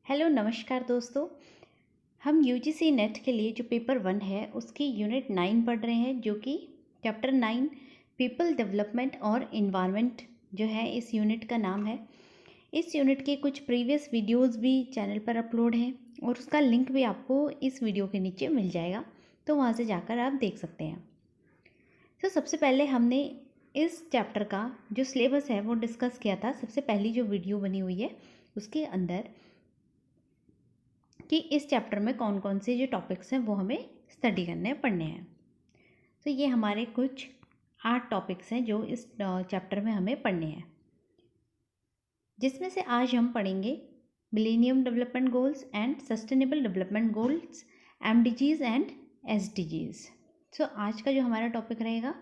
Hello नमस्कार दोस्तों। हम यूजीसी नेट के लिए जो पेपर 1 है उसकी यूनिट 9 पढ़ रहे हैं, जो कि चैप्टर 9 पीपल डेवलपमेंट और इन्वायरमेंट जो है इस यूनिट का नाम है। इस यूनिट के कुछ प्रीवियस वीडियोस भी चैनल पर अपलोड हैं और उसका लिंक भी आपको इस वीडियो के नीचे मिल जाएगा, तो वहाँ से जाकर आप देख सकते हैं। तो सबसे पहले हमने इस चैप्टर का जो सिलेबस है वो डिस्कस किया था। सबसे पहली जो वीडियो बनी हुई है उसके अंदर कि इस चैप्टर में कौन कौन से जो टॉपिक्स हैं वो हमें स्टडी करने पढ़ने हैं। तो ये हमारे कुछ 8 टॉपिक्स हैं जो इस चैप्टर में हमें पढ़ने हैं, जिसमें से आज हम पढ़ेंगे millennium Development goals and sustainable development Goals, MDGs and SDGs। सो आज का जो हमारा टॉपिक रहेगा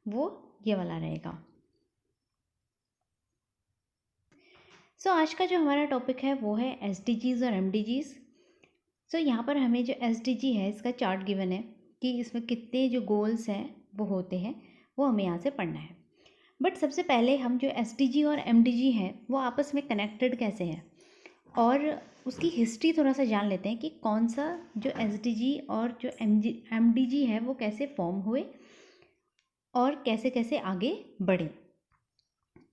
वो ये वाला रहेगा। सो आज का जो हमारा टॉपिक है वो है SDGs और MDGs। सो यहाँ पर हमें जो SDG है इसका चार्ट गिवन है कि इसमें कितने जो गोल्स हैं वो होते हैं, वो हमें यहाँ से पढ़ना है। बट सबसे पहले हम जो SDG और MDG हैं वो आपस में कनेक्टेड कैसे हैं और उसकी हिस्ट्री थोड़ा सा जान लेते हैं कि कौन सा जो SDG और जो MDG है वो कैसे फॉर्म हुए और कैसे कैसे आगे बढ़े।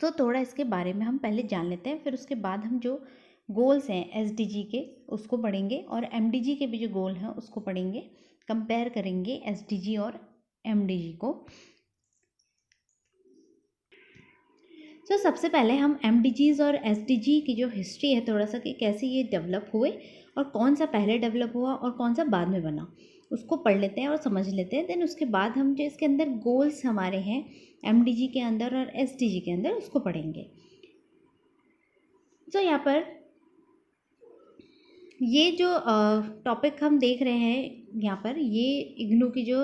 तो थोड़ा इसके बारे में हम पहले जान लेते हैं, फिर उसके बाद हम जो गोल्स हैं SDG के उसको पढ़ेंगे और MDG के भी जो गोल हैं उसको पढ़ेंगे, कंपेयर करेंगे SDG और MDG को। तो सबसे पहले हम MDGs और SDG की जो हिस्ट्री है थोड़ा सा कि कैसे ये डेवलप हुए और कौन सा पहले डेवलप हुआ और कौन सा बाद में बना, उसको पढ़ लेते हैं और समझ लेते हैं। देन उसके बाद हम जो इसके अंदर गोल्स हमारे हैं MDG के अंदर और SDG के अंदर उसको पढ़ेंगे। तो यहाँ पर ये जो टॉपिक हम देख रहे हैं यहाँ पर, ये इग्नू की जो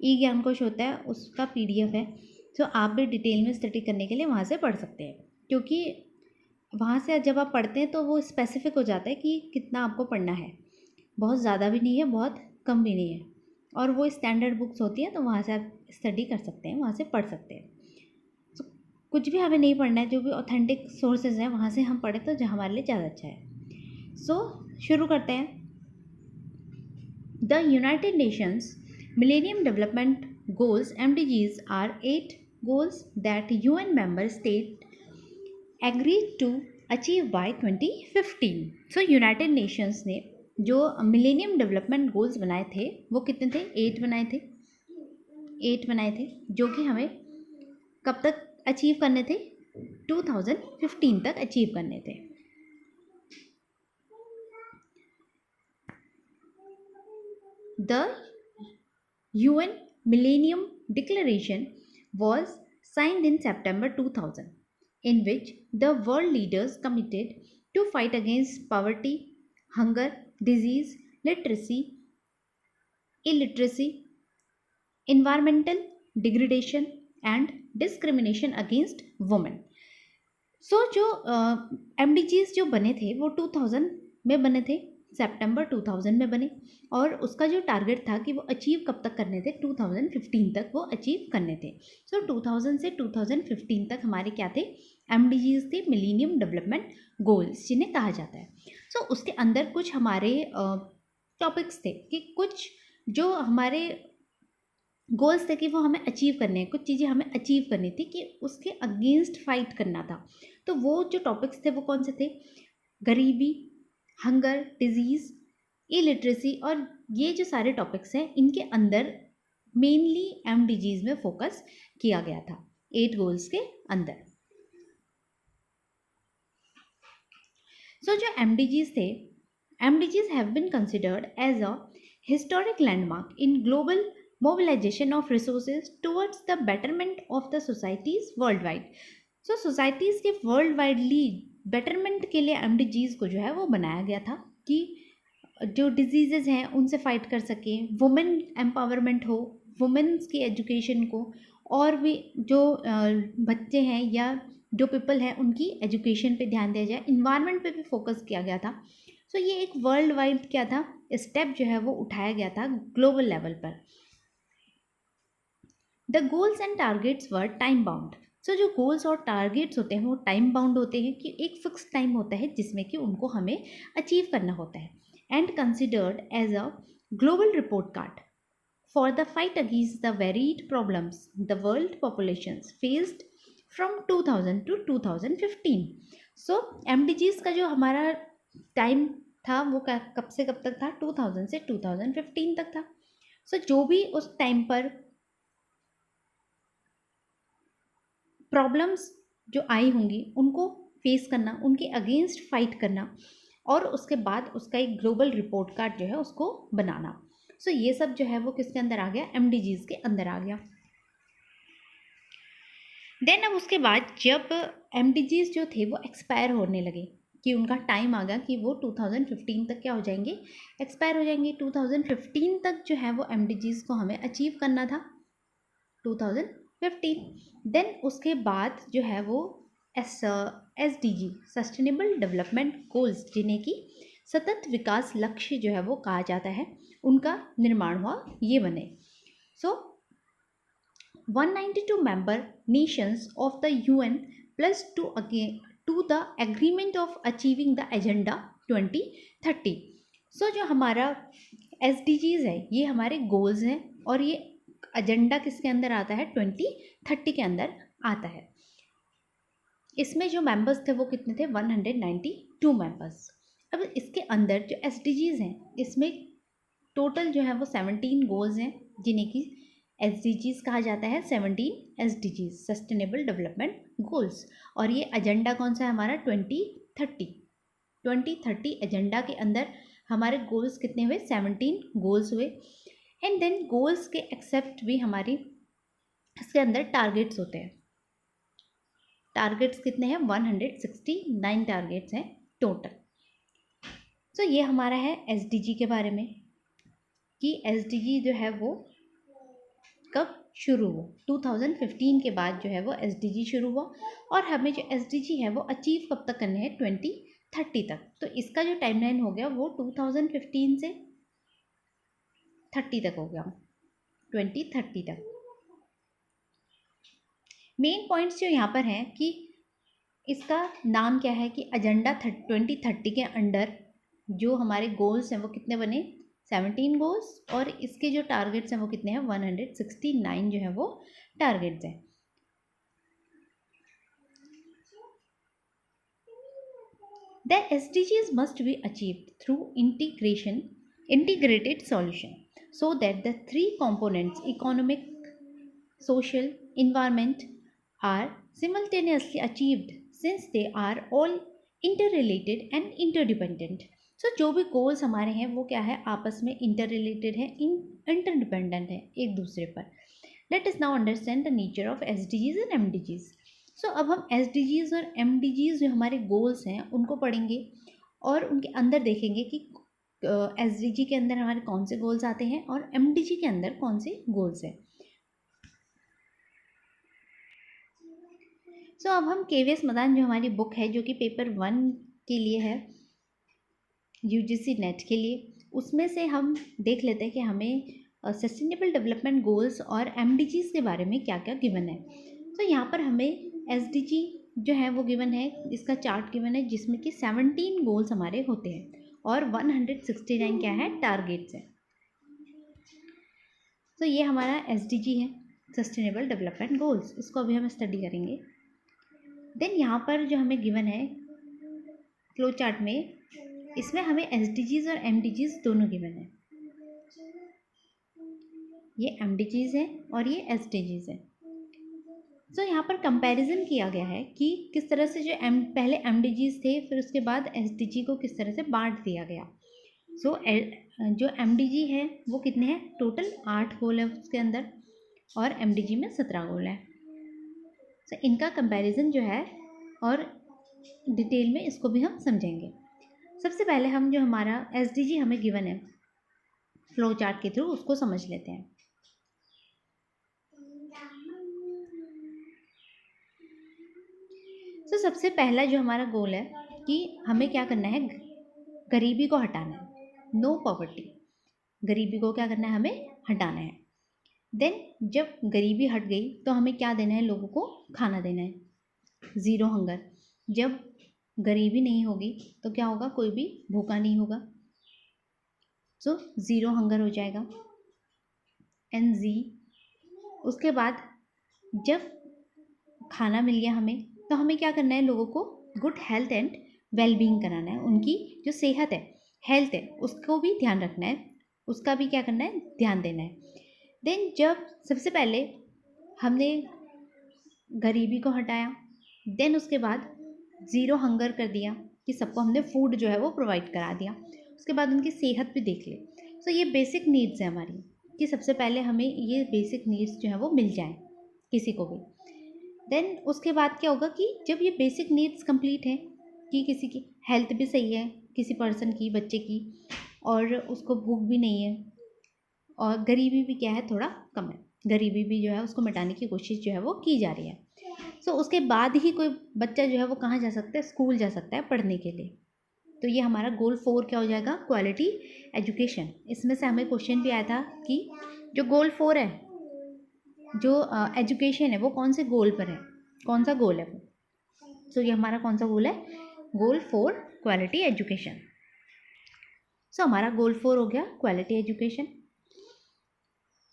ई ज्ञान कोश होता है उसका PDF है। तो आप भी डिटेल में स्टडी करने के लिए वहाँ से पढ़ सकते हैं, क्योंकि वहाँ से जब आप पढ़ते हैं तो वो स्पेसिफिक हो जाता है कि कितना आपको पढ़ना है। बहुत ज़्यादा भी नहीं है, बहुत कम भी नहीं है, और वो स्टैंडर्ड बुक्स होती हैं, तो वहाँ से आप स्टडी कर सकते हैं, वहाँ से पढ़ सकते हैं। तो कुछ भी हमें नहीं पढ़ना है, जो भी ऑथेंटिक सोर्सेज हैं वहाँ से हम पढ़ें तो हमारे लिए ज़्यादा अच्छा है। शुरू करते हैं। The United Nations Millennium Development Goals MDGs are 8 goals that UN member state agreed to achieve by 2015। So United Nations ने जो मिलेनियम डेवलपमेंट गोल्स बनाए थे वो कितने थे? 8 बनाए थे, जो कि हमें कब तक अचीव करने थे? 2015 तक अचीव करने थे। The UN Millennium Declaration was signed in September 2000, in which the world leaders committed to fight against poverty, hunger, disease, illiteracy, environmental degradation and discrimination against women। सो जो MDGs जो बने थे वो 2000 में बने थे, सितंबर 2000 में बने, और उसका जो टारगेट था कि वो अचीव कब तक करने थे? 2015 तक वो अचीव करने थे। सो 2000 से 2015 तक हमारे क्या थे? MDGs थे, मिलेनियम डेवलपमेंट गोल्स जिन्हें कहा जाता है। सो उसके अंदर कुछ हमारे टॉपिक्स थे कि कुछ जो हमारे गोल्स थे कि वो हमें अचीव करने हैं, कुछ चीज़ें हमें अचीव करनी थी कि उसके अगेंस्ट फाइट करना था। तो वो जो टॉपिक्स थे वो कौन से थे? गरीबी, हंगर, डिजीज़, इलिटरेसी, और ये जो सारे टॉपिक्स हैं इनके अंदर मेनली MDGs में फोकस किया गया था 8 गोल्स के अंदर। सो जो MDGs थे, MDGs have been considered as a historic landmark in global mobilization of resources towards the betterment of the societies worldwide। So societies के वर्ल्ड वाइडली बेटरमेंट के लिए MDGs को जो है वो बनाया गया था कि जो डिजीज़ेज़ हैं उनसे फाइट कर सकें, वुमेन एम्पावरमेंट हो, वुमेन्स की एजुकेशन को, और भी जो बच्चे हैं या जो पीपल हैं उनकी एजुकेशन पे ध्यान दिया जाए, इन्वायरमेंट पे भी फोकस किया गया था। सो ये एक वर्ल्ड वाइड क्या था? स्टेप जो है वो उठाया गया था ग्लोबल लेवल पर। The goals and targets were time bound. So जो गोल्स और टारगेट्स होते हैं वो टाइम बाउंड होते हैं, कि एक फिक्स टाइम होता है जिसमें कि उनको हमें अचीव करना होता है, and considered as a global report card for the fight against the varied problems the world populations faced from 2000 to 2015. So MDGs का जो हमारा टाइम था वो कब से कब तक था, 2000 से 2015 तक था. So जो भी उस टाइम पर प्रॉब्लम्स जो आई होंगी उनको फेस करना, उनके अगेंस्ट फाइट करना, और उसके बाद उसका एक ग्लोबल रिपोर्ट कार्ड जो है उसको बनाना. सो ये सब जो है वो किसके अंदर आ गया, MDGs के अंदर आ गया. देन अब उसके बाद जब MDGs जो थे वो एक्सपायर होने लगे, कि उनका टाइम आ गया कि वो 2015 तक क्या हो जाएंगे, एक्सपायर हो जाएंगे. 2015 तक जो है वो MDGs को हमें अचीव करना था, 2015. देन उसके बाद जो है वो SDG सस्टेनेबल डेवलपमेंट गोल्स, जिन्हें कि सतत विकास लक्ष्य जो है वो कहा जाता है, उनका निर्माण हुआ, ये बने. सो 192 member Nations of the UN plus two the agreement of achieving the agenda 2030. सो जो हमारा SDGs है ये हमारे गोल्स हैं, और ये एजेंडा किसके अंदर आता है, 2030 के अंदर आता है. इसमें जो मेंबर्स थे वो कितने थे, 192 मेंबर्स. अब इसके अंदर जो SDGs हैं इसमें टोटल जो है वो 17 गोल्स हैं, जिन्हें कि SDGs कहा जाता है. 17 SDGs सस्टेनेबल डेवलपमेंट गोल्स. और ये एजेंडा कौन सा है हमारा, 2030 एजेंडा के अंदर हमारे गोल्स कितने हुए, 17 गोल्स हुए. एंड देन गोल्स के एक्सेप्ट भी हमारी इसके अंदर टारगेट्स होते हैं. टारगेट्स कितने हैं, 169 टारगेट्स हैं टोटल. तो ये हमारा है SDG के बारे में, कि SDG जो है वो कब शुरू हुआ, 2015 के बाद जो है वो SDG शुरू हुआ. और हमें जो SDG है वो अचीव कब तक करने हैं, 2030 तक. तो इसका जो टाइमलाइन हो गया वो 2015 से 30 तक हो गया, 2030 तक. मेन पॉइंट्स जो यहाँ पर हैं कि इसका नाम क्या है, कि एजेंडा 2030 के अंडर जो हमारे गोल्स हैं वो कितने बने, 17 गोल्स, और इसके जो टारगेट्स हैं वो कितने हैं, 169 जो है वो टारगेट्स हैं. The SDGs must be achieved through integrated solution, so that the three components, economic, social, environment, are simultaneously achieved, since they are all interrelated and interdependent. So जो भी गोल्स हमारे हैं वो क्या है, आपस में इंटर रिलेटेड है, इंटरडिपेंडेंट है एक दूसरे पर. लेट इस now understand the nature of SDGs and MDGs. सो अब हम SDGs और MDGs जो हमारे गोल्स हैं उनको पढ़ेंगे, और उनके अंदर देखेंगे कि SDG के अंदर हमारे कौन से गोल्स आते हैं और MDG के अंदर कौन से गोल्स हैं. सो अब हम KVS मदान जो हमारी बुक है, जो कि पेपर 1 के लिए है, UGC नेट के लिए, उसमें से हम देख लेते हैं कि हमें सस्टेनेबल डेवलपमेंट गोल्स और MDGs के बारे में क्या क्या गिवन है. तो यहाँ पर हमें SDG जो है वो गिवन है, इसका चार्ट गिवन है, जिसमें कि 17 गोल्स हमारे होते हैं और 169 क्या है, टारगेट्स हैं. तो ये हमारा SDG है, सस्टेनेबल डेवलपमेंट गोल्स. इसको अभी हम स्टडी करेंगे. देन यहाँ पर जो हमें गिवन है फ्लो चार्ट में, इसमें हमें SDGs और MDGs दोनों गिवन है. ये MDGs है और ये SDGs है. तो यहाँ पर कंपैरिजन किया गया है कि किस तरह से जो पहले MDGs थे, फिर उसके बाद SDG को किस तरह से बांट दिया गया. सो जो MDG है वो कितने हैं, टोटल 8 गोल है उसके अंदर, और MDG में 17 गोल है. सो इनका कंपैरिजन जो है, और डिटेल में इसको भी हम समझेंगे. सबसे पहले हम जो हमारा SDG हमें गिवन है फ्लो चार्ट के थ्रू, उसको समझ लेते हैं. तो सबसे पहला जो हमारा गोल है कि हमें क्या करना है, गरीबी को हटाना है, नो पॉवर्टी. गरीबी को क्या करना है, हमें हटाना है. देन जब गरीबी हट गई तो हमें क्या देना है, लोगों को खाना देना है, ज़ीरो हंगर। जब गरीबी नहीं होगी तो क्या होगा, कोई भी भूखा नहीं होगा, सो ज़ीरो हंगर हो जाएगा, NZ। उसके बाद जब खाना मिल गया हमें, तो हमें क्या करना है, लोगों को गुड हेल्थ एंड वेलबींग कराना है, उनकी जो सेहत है, हेल्थ है, उसको भी ध्यान रखना है, उसका भी क्या करना है, ध्यान देना है। देन जब सबसे पहले हमने गरीबी को हटाया, देन उसके बाद ज़ीरो हंगर कर दिया कि सबको हमने फूड जो है वो प्रोवाइड करा दिया, उसके बाद उनकी सेहत भी देख ले। सो ये बेसिक नीड्स है हमारी, कि सबसे पहले हमें ये बेसिक नीड्स जो है वो मिल जाए किसी को भी। देन उसके बाद क्या होगा कि जब ये बेसिक नीड्स कंप्लीट हैं, कि किसी की हेल्थ भी सही है, किसी पर्सन की, बच्चे की, और उसको भूख भी नहीं है, और गरीबी भी क्या है, थोड़ा कम है, गरीबी भी जो है उसको मिटाने की कोशिश जो है वो की जा रही है। सो उसके बाद ही कोई बच्चा जो है वो कहाँ जा सकता है, स्कूल जा सकता है पढ़ने के लिए। तो ये हमारा गोल 4 क्या हो जाएगा, क्वालिटी एजुकेशन। इसमें से हमें क्वेश्चन भी आया था कि जो गोल 4 है, जो एजुकेशन है, वो कौन से गोल पर है, कौन सा गोल है वो। सो ये हमारा कौन सा गोल है, गोल 4 क्वालिटी एजुकेशन। सो हमारा गोल 4 हो गया quality education.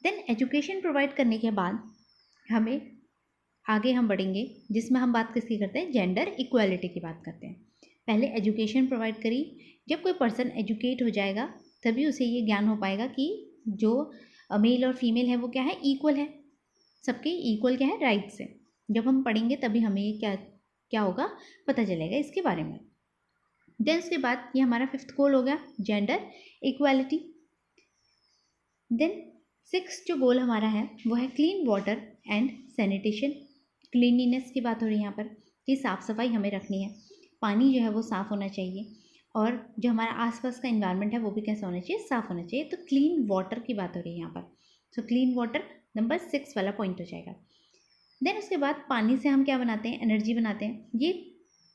Then education provide करने के बाद हमें आगे हम बढ़ेंगे, जिसमें हम बात किसकी करते हैं, जेंडर इक्वालिटी की बात करते हैं। पहले एजुकेशन प्रोवाइड करी, जब कोई पर्सन एजुकेट हो जाएगा तभी उसे ये ज्ञान हो पाएगा कि जो मेल और फीमेल है वो क्या है, इक्वल है, सबके इक्वल क्या है, राइट्स है। जब हम पढ़ेंगे तभी हमें ये क्या क्या होगा, पता चलेगा इसके बारे में। देन उसके बाद ये हमारा 5th गोल हो गया, जेंडर इक्वालिटी। देन 6th जो गोल हमारा है वो है clean water and sanitation. Cleanliness की बात हो रही है यहाँ पर, कि साफ़ सफाई हमें रखनी है, पानी जो है वो साफ़ होना चाहिए, और जो हमारा आसपास का इन्वायरमेंट है वो भी कैसा होना चाहिए, साफ़ होना चाहिए। तो क्लीन वाटर की बात हो रही है यहाँ पर। सो क्लीन वाटर नंबर 6 वाला पॉइंट हो जाएगा। देन उसके बाद पानी से हम क्या बनाते हैं, एनर्जी बनाते हैं। ये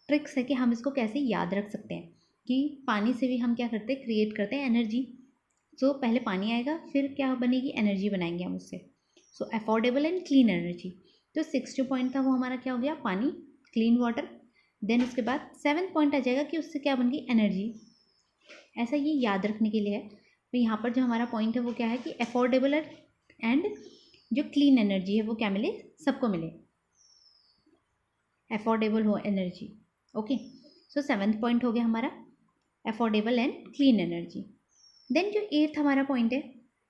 ट्रिक्स है कि हम इसको कैसे याद रख सकते हैं, कि पानी से भी हम क्या करते हैं, क्रिएट करते हैं एनर्जी। सो पहले पानी आएगा, फिर क्या बनेगी, एनर्जी बनाएंगे हम उससे। सो अफोर्डेबल एंड क्लीन एनर्जी। तो 6 जो पॉइंट था वो हमारा क्या हो गया, पानी, क्लीन वाटर। देन उसके बाद 7th पॉइंट आ जाएगा कि उससे क्या बन गई, एनर्जी। ऐसा ये याद रखने के लिए है। तो यहाँ पर जो हमारा पॉइंट है वो क्या है कि अफोर्डेबल एंड जो क्लीन एनर्जी है वो क्या मिले, सबको मिले, अफोर्डेबल हो एनर्जी। ओके, सो 7th पॉइंट हो गया हमारा affordable and clean energy. Then जो 8th हमारा पॉइंट है,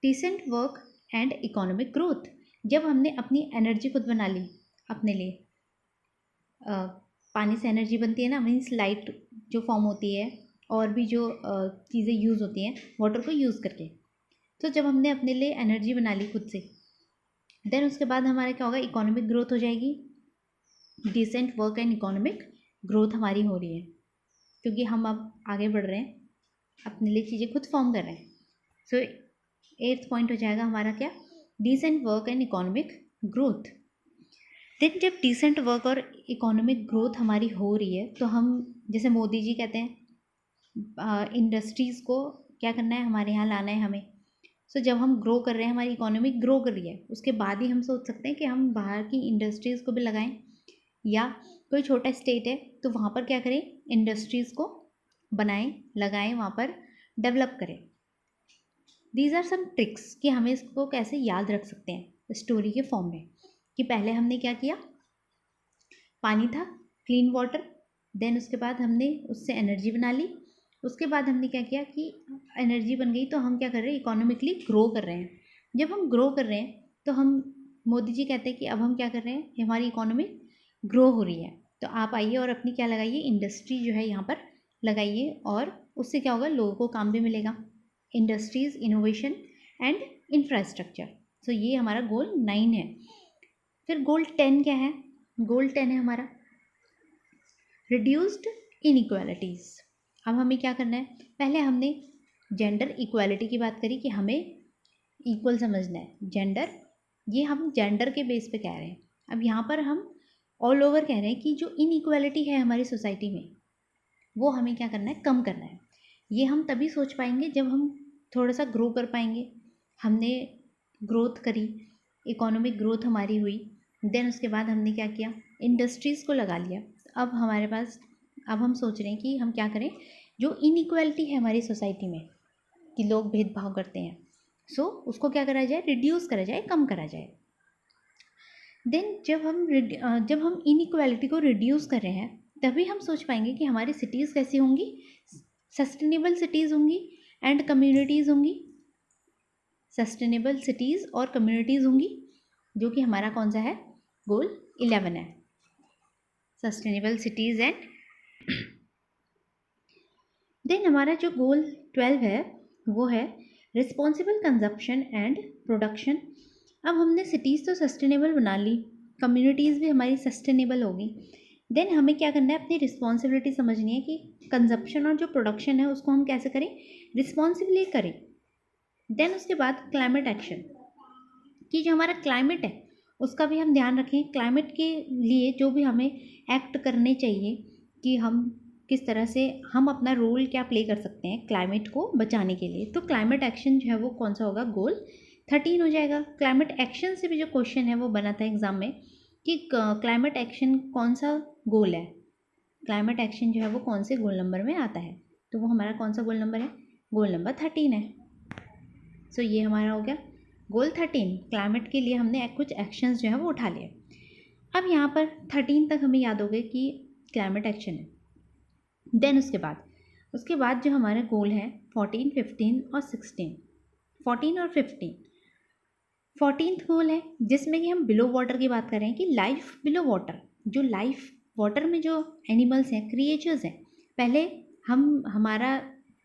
decent work and economic growth. जब हमने अपनी एनर्जी खुद बना ली अपने लिए, पानी से एनर्जी बनती है ना, मीन्स लाइट जो फॉर्म होती है, और भी जो चीज़ें यूज़ होती हैं वाटर को यूज़ करके। तो जब हमने अपने लिए एनर्जी बना ली खुद से, देन उसके बाद हमारा क्या होगा, इकोनॉमिक ग्रोथ हो जाएगी। Decent work and economic growth हमारी हो रही है, क्योंकि हम अब आगे बढ़ रहे हैं, अपने लिए चीज़ें खुद फॉर्म कर रहे हैं। सो 8th पॉइंट हो जाएगा हमारा क्या, decent work and economic growth. Then जब डिसेंट वर्क और इकोनॉमिक ग्रोथ हमारी हो रही है, तो हम, जैसे मोदी जी कहते हैं, इंडस्ट्रीज़ को क्या करना है, हमारे यहाँ लाना है हमें। सो जब हम ग्रो कर रहे हैं, हमारी इकोनॉमी ग्रो कर रही है, उसके बाद ही हम सोच सकते हैं कि हम बाहर की इंडस्ट्रीज़ को भी लगाएं, या कोई छोटा स्टेट है तो वहाँ पर क्या करें, इंडस्ट्रीज़ को बनाएं, लगाएं, वहाँ पर डेवलप करें। दीज आर सम ट्रिक्स कि हमें इसको कैसे याद रख सकते हैं स्टोरी के फॉर्म में, कि पहले हमने क्या किया, पानी था, क्लीन वाटर। देन उसके बाद हमने उससे एनर्जी बना ली। उसके बाद हमने क्या किया कि एनर्जी बन गई तो हम क्या कर रहे हैं, इकोनॉमिकली ग्रो कर रहे हैं। जब हम ग्रो कर रहे हैं तो हम, मोदी जी कहते हैं कि अब हम क्या कर रहे हैं, हमारी इकोनॉमी ग्रो हो रही है, तो आप आइए और अपनी क्या लगाइए, इंडस्ट्री जो है यहाँ पर लगाइए, और उससे क्या होगा, लोगों को काम भी मिलेगा। Industries, innovation and infrastructure. So ये हमारा गोल 9 है। फिर गोल 10 क्या है, गोल 10 है हमारा रिड्यूस्ड इनइक्वालिटीज़। अब हमें क्या करना है, पहले हमने जेंडर इक्वालिटी की बात करी कि हमें इक्वल समझना है जेंडर, ये हम जेंडर के बेस पे कह रहे हैं। अब यहाँ पर हम ऑल ओवर कह रहे हैं कि जो इनइक्वालिटी है हमारी सोसाइटी में, वो हमें क्या करना है, कम करना है। ये हम तभी सोच पाएंगे जब हम थोड़ा सा ग्रो कर पाएंगे। हमने ग्रोथ करी, इकोनॉमिक ग्रोथ हमारी हुई। देन उसके बाद हमने क्या किया, इंडस्ट्रीज़ को लगा लिया। अब हमारे पास, अब हम सोच रहे हैं कि हम क्या करें, जो इनइक्वालिटी है हमारी सोसाइटी में कि लोग भेदभाव करते हैं, सो उसको क्या करा जाए, रिड्यूस करा जाए, कम करा जाए। देन जब हम इनइक्वालिटी को रिड्यूस कर रहे हैं तभी हम सोच पाएंगे कि हमारी सिटीज़ कैसी होंगी, सस्टेनेबल सिटीज़ होंगी एंड कम्युनिटीज़ होंगी, सस्टेनेबल सिटीज़ और कम्युनिटीज़ होंगी, जो कि हमारा कौन सा है, गोल 11 है, सस्टेनेबल सिटीज़ एंड। देन हमारा जो गोल 12 है वो है रिस्पॉन्सिबल कंजप्शन एंड प्रोडक्शन। अब हमने सिटीज़ तो सस्टेनेबल बना ली, कम्युनिटीज़ भी हमारी सस्टेनेबल होगी। देन हमें क्या करना है, अपनी रिस्पॉन्सिबिलिटी समझनी है कि कंजप्शन और जो प्रोडक्शन है उसको हम कैसे करें, रिस्पॉन्सिबली करें। देन उसके बाद क्लाइमेट एक्शन, कि जो हमारा क्लाइमेट है उसका भी हम ध्यान रखें। क्लाइमेट के लिए जो भी हमें एक्ट करने चाहिए कि हम किस तरह से हम अपना रोल क्या प्ले कर सकते हैं क्लाइमेट को बचाने के लिए। तो क्लाइमेट एक्शन जो है वो कौन सा होगा, गोल 13 हो जाएगा। क्लाइमेट एक्शन से भी जो क्वेश्चन है वो बना था एग्जाम में कि क्लाइमेट एक्शन कौन सा गोल है, क्लाइमेट एक्शन जो है वो कौन से गोल नंबर में आता है, तो वो हमारा कौन सा गोल नंबर है, गोल नंबर 13 है। सो ये हमारा हो गया गोल 13। क्लाइमेट के लिए हमने कुछ एक्शंस जो है वो उठा लिए। अब यहाँ पर 13 तक हमें याद हो गए कि क्लाइमेट एक्शन है। देन उसके बाद जो हमारे गोल हैं 14, 15 और 16, 14 और 15। 14th गोल है जिसमें कि हम बिलो वाटर की बात कर रहे हैं कि लाइफ बिलो वाटर, जो लाइफ वाटर में जो एनिमल्स हैं, क्रिएचर्स हैं, पहले हमारा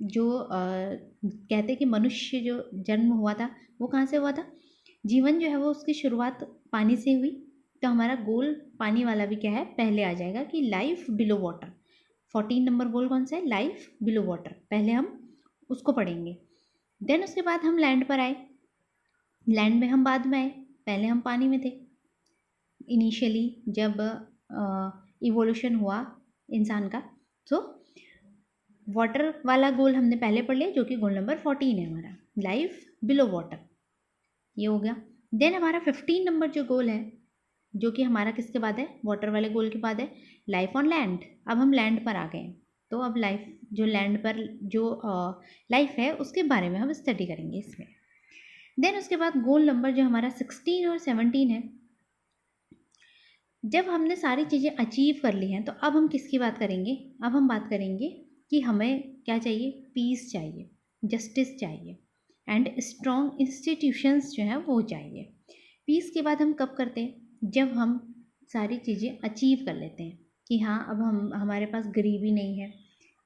जो कहते हैं कि मनुष्य जो जन्म हुआ था वो कहाँ से हुआ था, जीवन जो है वो उसकी शुरुआत पानी से हुई। तो हमारा गोल पानी वाला भी क्या है, पहले आ जाएगा कि लाइफ बिलो वाटर। 14 नंबर गोल कौन सा है, लाइफ बिलो वाटर, पहले हम उसको पढ़ेंगे। देन उसके बाद हम लैंड पर आए, लैंड में हम बाद में आए, पहले हम पानी में थे। इनिशियली जब इवोल्यूशन हुआ इंसान का, तो वाटर वाला गोल हमने पहले पढ़ लिया, जो कि गोल नंबर 14 है हमारा, लाइफ बिलो वाटर, ये हो गया। देन हमारा 15 नंबर जो गोल है, जो कि हमारा किसके बाद है, वाटर वाले गोल के बाद है, लाइफ ऑन लैंड। अब हम लैंड पर आ गए, तो अब लाइफ जो लैंड पर जो लाइफ है उसके बारे में हम स्टडी करेंगे इसमें। देन उसके बाद गोल नंबर जो हमारा 16 और 17 है, जब हमने सारी चीज़ें अचीव कर ली हैं तो अब हम किसकी बात करेंगे, अब हम बात करेंगे कि हमें क्या चाहिए, पीस चाहिए, जस्टिस चाहिए एंड स्ट्रॉन्ग इंस्टीट्यूशंस जो हैं वो चाहिए। पीस के बाद हम कब करते हैं, जब हम सारी चीज़ें अचीव कर लेते हैं कि हाँ अब हमारे पास गरीबी नहीं है,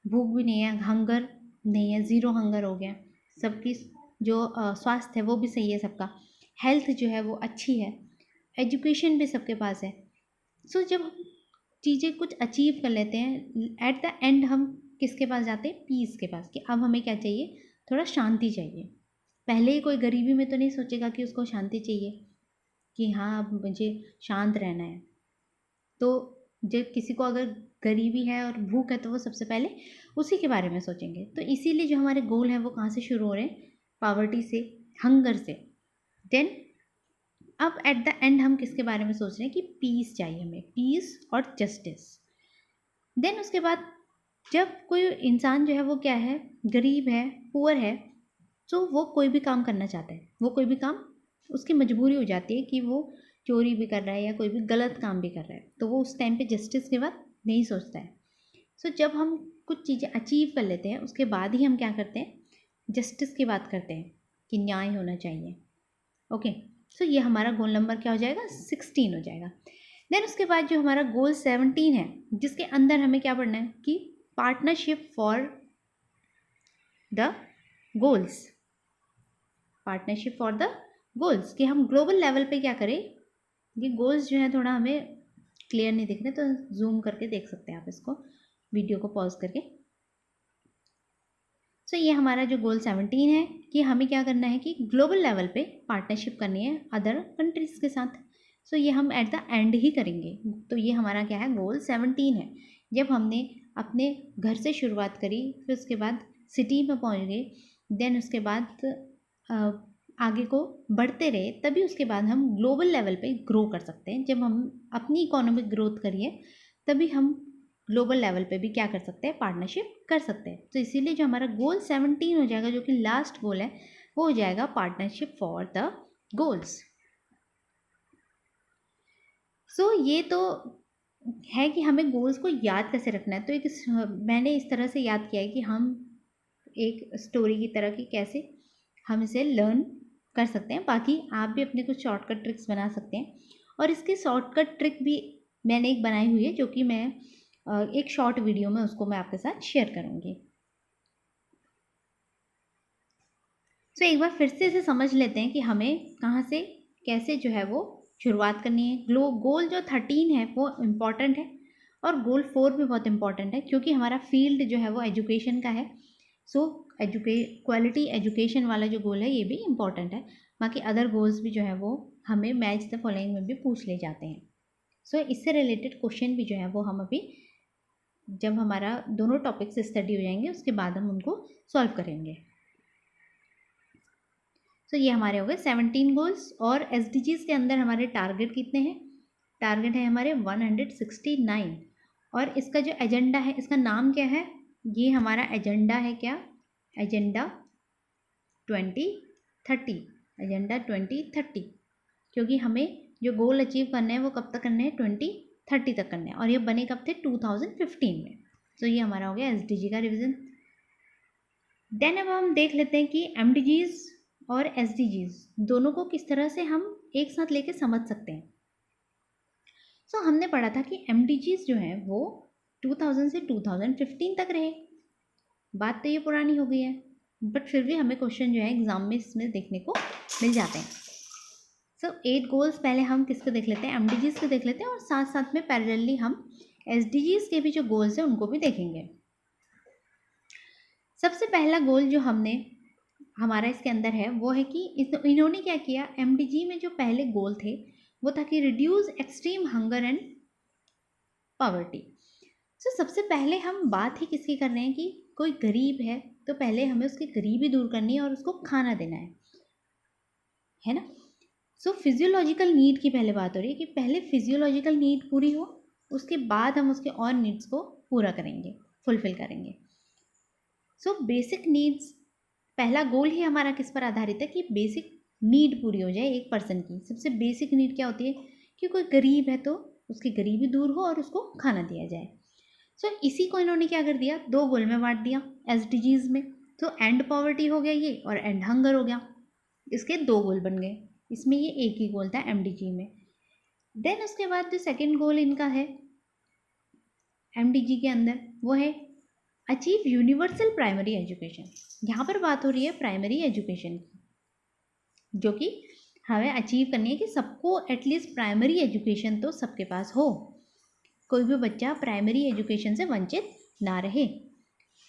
भूख भी नहीं है, हंगर नहीं है, ज़ीरो हंगर हो गया, सबकी जो स्वास्थ्य है वो भी सही है, सबका हेल्थ जो है वो अच्छी है, एजुकेशन भी सबके पास है। सो जब हम चीज़ें कुछ अचीव कर लेते हैं, एट द एंड हम किसके पास जाते हैं, पीस के पास, कि अब हमें क्या चाहिए, थोड़ा शांति चाहिए। पहले ही कोई गरीबी में तो नहीं सोचेगा कि उसको शांति चाहिए, कि हाँ अब मुझे शांत रहना है। तो जब किसी को अगर गरीबी है और भूख है तो वो सबसे पहले उसी के बारे में सोचेंगे। तो इसीलिए जो हमारे गोल हैं वो कहाँ से शुरू हो रहे हैं, पावर्टी से, हंगर से। देन अब एट द एंड हम किसके बारे में सोच रहे हैं कि पीस चाहिए हमें, पीस और जस्टिस। देन उसके बाद जब कोई इंसान जो है वो क्या है, गरीब है, पुअर है, तो वो कोई भी काम करना चाहता है, वो कोई भी काम उसकी मजबूरी हो जाती है कि वो चोरी भी कर रहा है या कोई भी गलत काम भी कर रहा है, तो वो उस टाइम पे जस्टिस के बाद नहीं सोचता है। सो जब हम कुछ चीज़ें अचीव कर लेते हैं उसके बाद ही हम क्या करते हैं, जस्टिस की बात करते हैं कि न्याय होना चाहिए। ओके, सो ये हमारा गोल नंबर क्या हो जाएगा, 16 हो जाएगा। देन उसके बाद जो हमारा गोल 17 है, जिसके अंदर हमें क्या पढ़ना है कि partnership for the goals, partnership for the goals, कि हम ग्लोबल लेवल पे क्या करें। ये गोल्स जो है थोड़ा हमें क्लियर नहीं दिख रहे, तो जूम करके देख सकते हैं आप इसको, वीडियो को पॉज करके। सो ये हमारा जो गोल 17 है कि हमें क्या करना है कि ग्लोबल लेवल पे पार्टनरशिप करनी है अदर कंट्रीज़ के साथ। सो ये हम एट द एंड ही करेंगे। तो ये हमारा क्या है, गोल 17 है। जब हमने अपने घर से शुरुआत करी, फिर उसके बाद सिटी में पहुंच गए, देन उसके बाद आगे को बढ़ते रहे तभी उसके बाद हम ग्लोबल लेवल पे ग्रो कर सकते हैं। जब हम अपनी इकोनॉमिक ग्रोथ करिए तभी हम ग्लोबल लेवल पे भी क्या कर सकते हैं, पार्टनरशिप कर सकते हैं। तो इसीलिए जो हमारा गोल 17 हो जाएगा, जो कि लास्ट गोल है, वो हो जाएगा पार्टनरशिप फॉर द गोल्स। सो ये तो है कि हमें गोल्स को याद कैसे रखना है। तो मैंने इस तरह से याद किया है कि हम एक स्टोरी की तरह की कैसे हम इसे लर्न कर सकते हैं। बाकी आप भी अपने कुछ शॉर्टकट ट्रिक्स बना सकते हैं, और इसकी शॉर्टकट ट्रिक भी मैंने एक बनाई हुई है, जो कि मैं एक शॉर्ट वीडियो में उसको मैं आपके साथ शेयर करूँगी। तो एक बार फिर से इसे समझ लेते हैं कि हमें कहाँ से कैसे जो है वो शुरुआत करनी है। गोल जो 13 है वो इम्पॉर्टेंट है, और गोल 4 भी बहुत इम्पॉर्टेंट है, क्योंकि हमारा फील्ड जो है वो एजुकेशन का है। सो क्वालिटी एजुकेशन वाला जो गोल है ये भी इम्पॉर्टेंट है। बाकी अदर गोल्स भी जो है वो हमें मैच द फॉलोइंग में भी पूछ ले जाते हैं। सो इससे रिलेटेड क्वेश्चन भी जो है वो हम अभी जब हमारा दोनों टॉपिक्स स्टडी हो जाएंगे उसके बाद हम उनको सॉल्व करेंगे। तो ये हमारे हो गए 17 गोल्स। और SDGs के अंदर हमारे टारगेट कितने हैं? टारगेट है हमारे 169। और इसका जो एजेंडा है, इसका नाम क्या है? ये हमारा एजेंडा है क्या? एजेंडा 2030। एजेंडा 2030, क्योंकि हमें जो गोल अचीव करने हैं वो कब तक करने हैं? 2030 तक करने हैं। और ये बने कब थे? 2015 में। तो ये हमारा हो गया SDG का रिविजन। देन अब हम देख लेते हैं कि MDGs और SDGs दोनों को किस तरह से हम एक साथ लेके समझ सकते हैं। सो हमने पढ़ा था कि MDGs जो हैं वो 2000 से 2015 तक रहे। बात तो ये पुरानी हो गई है, बट फिर भी हमें क्वेश्चन जो है एग्जाम में इसमें देखने को मिल जाते हैं। सो 8 गोल्स पहले हम किसके देख लेते हैं? MDGs के देख लेते हैं, और साथ साथ में पैरेलली हम SDGs के भी जो गोल्स हैं उनको भी देखेंगे। सबसे पहला गोल जो हमारा इसके अंदर है वो है कि इन्होंने क्या किया, MDG में जो पहले गोल थे वो था कि reduce extreme hunger and poverty. So सबसे पहले हम बात ही किसकी कर रहे हैं कि कोई गरीब है तो पहले हमें उसकी गरीबी दूर करनी है और उसको खाना देना है ना। सो फिजियोलॉजिकल नीड की पहले बात हो रही है कि पहले फिजियोलॉजिकल नीड पूरी हो, उसके बाद हम उसके और नीड्स को पूरा करेंगे, फुलफिल करेंगे। सो बेसिक नीड्स, पहला गोल ही हमारा किस पर आधारित है कि बेसिक नीड पूरी हो जाए एक पर्सन की। सबसे बेसिक नीड क्या होती है कि कोई गरीब है तो उसकी गरीबी दूर हो और उसको खाना दिया जाए। सो इसी को इन्होंने क्या कर दिया, 2 गोल में बांट दिया SDGs में। तो एंड पॉवर्टी हो गया ये, और एंड हंगर हो गया। इसके 2 गोल बन गए, इसमें ये एक ही गोल था MDG में। देन उसके बाद जो सेकेंड गोल इनका है MDG के अंदर वो है अचीव यूनिवर्सल प्राइमरी एजुकेशन। यहाँ पर बात हो रही है प्राइमरी एजुकेशन की, जो कि हमें अचीव करनी है कि सबको एटलीस्ट प्राइमरी एजुकेशन तो सबके पास हो, कोई भी बच्चा प्राइमरी एजुकेशन से वंचित ना रहे।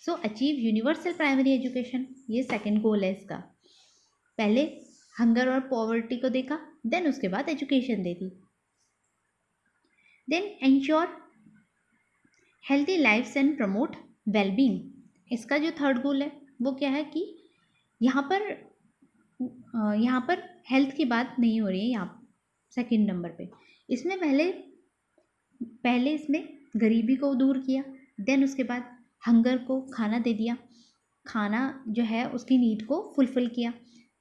सो अचीव यूनिवर्सल प्राइमरी एजुकेशन, ये सेकंड गोल है इसका। पहले हंगर और पॉवर्टी को देखा, देन उसके बाद एजुकेशन दे दी। Then ensure healthy lifes and promote wellbeing, इसका जो थर्ड गोल है वो क्या है कि यहाँ पर हेल्थ की बात नहीं हो रही है यहाँ सेकंड नंबर पे। इसमें पहले इसमें गरीबी को दूर किया, देन उसके बाद हंगर को खाना दे दिया, खाना जो है उसकी नीड को फुलफिल किया।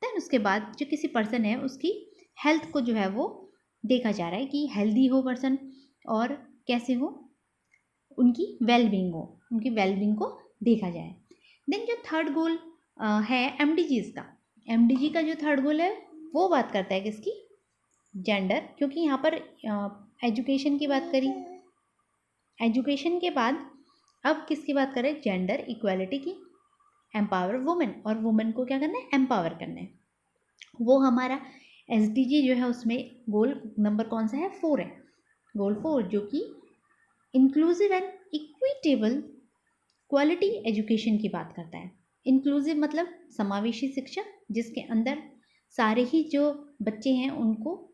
देन उसके बाद जो किसी पर्सन है उसकी हेल्थ को जो है वो देखा जा रहा है कि हेल्दी हो पर्सन और कैसे हो, उनकी वेलबींग हो, उनकी वेलबींग को देखा जाए। देन जो थर्ड गोल है MDGs का, MDG का जो थर्ड गोल है वो बात करता है किसकी? जेंडर, क्योंकि यहाँ पर एजुकेशन की बात करी, एजुकेशन के बाद अब किसकी बात करें? जेंडर इक्वालिटी की, एम्पावर वुमेन, और वुमेन को क्या करना है? एम्पावर करना है। वो हमारा SDG जो है उसमें गोल नंबर कौन सा है? 4 है, गोल 4, जो कि inclusive and equitable quality education की बात करता है। इंक्लूसिव मतलब समावेशी शिक्षा, जिसके अंदर सारे ही जो बच्चे हैं उनको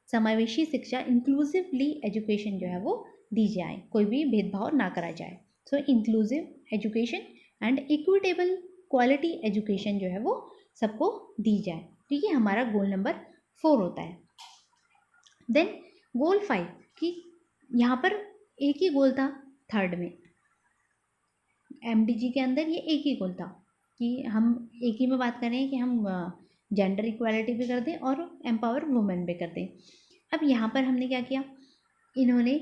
समावेशी शिक्षा, इंक्लूसिवली एजुकेशन जो है वो दी जाए, कोई भी भेदभाव ना करा जाए। So inclusive education and equitable quality education जो है वो सबको दी जाए। तो ये हमारा गोल नंबर 4 होता है। देन गोल 5 कि यहाँ पर एक ही गोल था थर्ड में, एमडीजी के अंदर ये एक ही गोल था कि हम एक ही में बात कर रहे हैं कि हम जेंडर इक्वालिटी भी कर दें और एम्पावर वुमेन भी कर दें। अब यहाँ पर हमने क्या किया, इन्होंने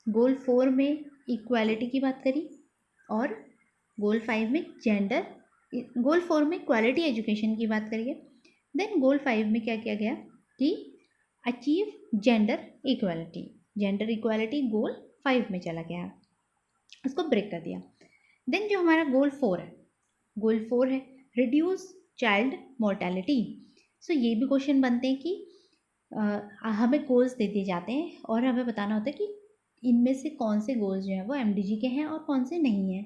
गोल 4 में इक्वालिटी की बात करी और गोल 5 में जेंडर, गोल 4 में क्वालिटी एजुकेशन की बात करी है। देन गोल 5 में क्या किया गया कि achieve gender equality, gender equality goal 5 में चला गया, उसको ब्रेक कर दिया। देन जो हमारा गोल 4 है, गोल 4 है रिड्यूस चाइल्ड मोर्टेलिटी। सो ये भी क्वेश्चन बनते हैं कि हमें गोल्स दे दिए जाते हैं और हमें बताना होता है कि इनमें से कौन से गोल्स जो हैं वो एमडीजी के हैं और कौन से नहीं हैं।